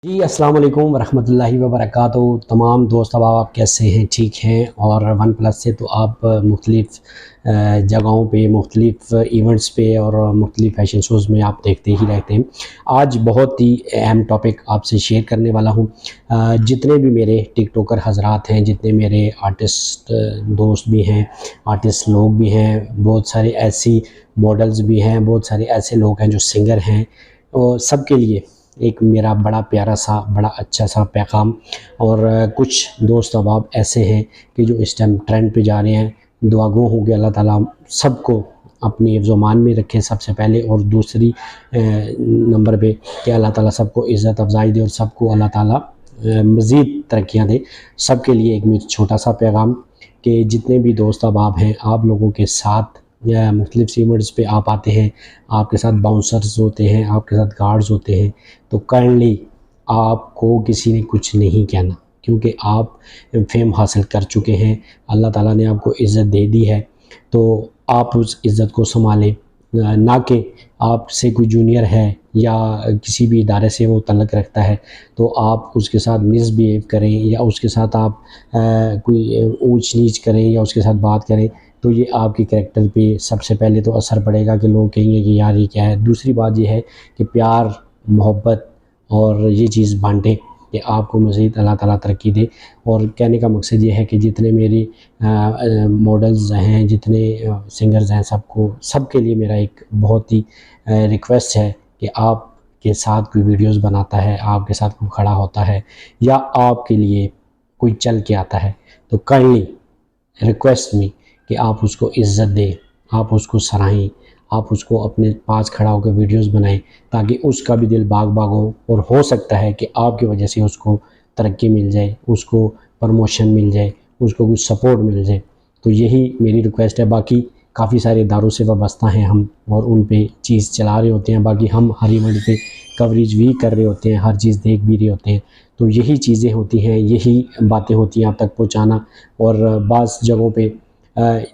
جی السلام علیکم ورحمۃ اللہ وبرکاتہ۔ تمام دوست احباب آپ کیسے ہیں؟ ٹھیک ہیں؟ اور ون پلس سے تو آپ مختلف جگہوں پہ، مختلف ایونٹس پہ اور مختلف فیشن شوز میں آپ دیکھتے ہی رہتے ہیں۔ آج بہت ہی اہم ٹاپک آپ سے شیئر کرنے والا ہوں۔ جتنے بھی میرے ٹک ٹاکر حضرات ہیں، جتنے میرے آرٹسٹ دوست بھی ہیں، آرٹسٹ لوگ بھی ہیں، بہت سارے ایسی ماڈلز بھی ہیں، بہت سارے ایسے لوگ ہیں جو سنگر ہیں، اور سب کے لیے ایک میرا بڑا پیارا سا، بڑا اچھا سا پیغام۔ اور کچھ دوست احباب ایسے ہیں کہ جو اس ٹائم ٹرینڈ پہ جا رہے ہیں۔ دعا گو ہوں کہ اللہ تعالیٰ سب کو اپنی حفظ و امان میں رکھے سب سے پہلے، اور دوسری نمبر پہ کہ اللہ تعالیٰ سب کو عزت افزائی دے اور سب کو اللہ تعالیٰ مزید ترقیاں دے۔ سب کے لیے ایک چھوٹا سا پیغام کہ جتنے بھی دوست احباب ہیں، آپ لوگوں کے ساتھ یا مختلف ایونٹس پہ آپ آتے ہیں، آپ کے ساتھ باؤنسرز ہوتے ہیں، آپ کے ساتھ گارڈز ہوتے ہیں، تو کائنڈلی آپ کو کسی نے کچھ نہیں کہنا، کیونکہ آپ فیم حاصل کر چکے ہیں۔ اللہ تعالیٰ نے آپ کو عزت دے دی ہے، تو آپ اس عزت کو سنبھالیں، نہ کہ آپ سے کوئی جونیئر ہے یا کسی بھی ادارے سے وہ تعلق رکھتا ہے تو آپ اس کے ساتھ مس بیہیو کریں، یا اس کے ساتھ آپ کوئی اونچ نیچ کریں، یا اس کے ساتھ بات کریں، تو یہ آپ کے کریکٹر پہ سب سے پہلے تو اثر پڑے گا کہ لوگ کہیں گے کہ یار یہ کیا ہے۔ دوسری بات یہ ہے کہ پیار، محبت اور یہ چیز بانٹیں کہ آپ کو مزید اللہ تعالیٰ ترقی دے۔ اور کہنے کا مقصد یہ ہے کہ جتنے میری ماڈلز ہیں، جتنے سنگرز ہیں، سب کے لیے میرا ایک بہت ہی ریکویسٹ ہے کہ آپ کے ساتھ کوئی ویڈیوز بناتا ہے، آپ کے ساتھ کوئی کھڑا ہوتا ہے، یا آپ کے لیے کوئی چل کے آتا ہے، تو کائنڈلی ریکویسٹ می کہ آپ اس کو عزت دیں، آپ اس کو سراہیں، آپ اس کو اپنے پاس کھڑا ہو کے ویڈیوز بنائیں، تاکہ اس کا بھی دل باغ باغ ہو، اور ہو سکتا ہے کہ آپ کی وجہ سے اس کو ترقی مل جائے، اس کو پروموشن مل جائے، اس کو کچھ سپورٹ مل جائے۔ تو یہی میری ریکویسٹ ہے۔ باقی کافی سارے اداروں سے وابستہ ہیں ہم، اور ان پہ چیز چلا رہے ہوتے ہیں، باقی ہم ہر ایونٹ پہ کوریج بھی کر رہے ہوتے ہیں، ہر چیز دیکھ بھی رہے ہوتے ہیں۔ تو یہی چیزیں ہوتی ہیں، یہی باتیں ہوتی ہیں آپ تک پہنچانا۔ اور بعض جگہوں پہ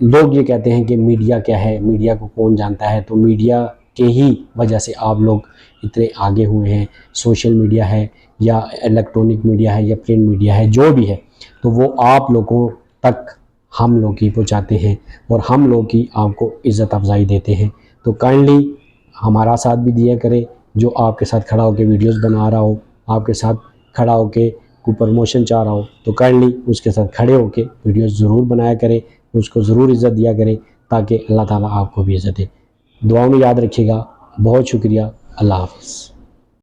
لوگ یہ کہتے ہیں کہ میڈیا کیا ہے، میڈیا کو کون جانتا ہے؟ تو میڈیا کے ہی وجہ سے آپ لوگ اتنے آگے ہوئے ہیں۔ سوشل میڈیا ہے یا الیکٹرونک میڈیا ہے یا پرنٹ میڈیا ہے، جو بھی ہے، تو وہ آپ لوگوں تک ہم لوگ ہی پہنچاتے ہیں، اور ہم لوگ ہی آپ کو عزت افزائی دیتے ہیں۔ تو کائنڈلی ہمارا ساتھ بھی دیا کریں، جو آپ کے ساتھ کھڑا ہو کے ویڈیوز بنا رہا ہو، آپ کے ساتھ کھڑا ہو کے کوئی پروموشن چاہ رہا ہو، تو کائنڈلی اس کے ساتھ کھڑے ہو کے ویڈیوز ضرور بنایا کریں، اس کو ضرور عزت دیا کریں، تاکہ اللہ تعالیٰ آپ کو بھی عزت دے۔ دعاؤں میں یاد رکھیے گا۔ بہت شکریہ۔ اللہ حافظ۔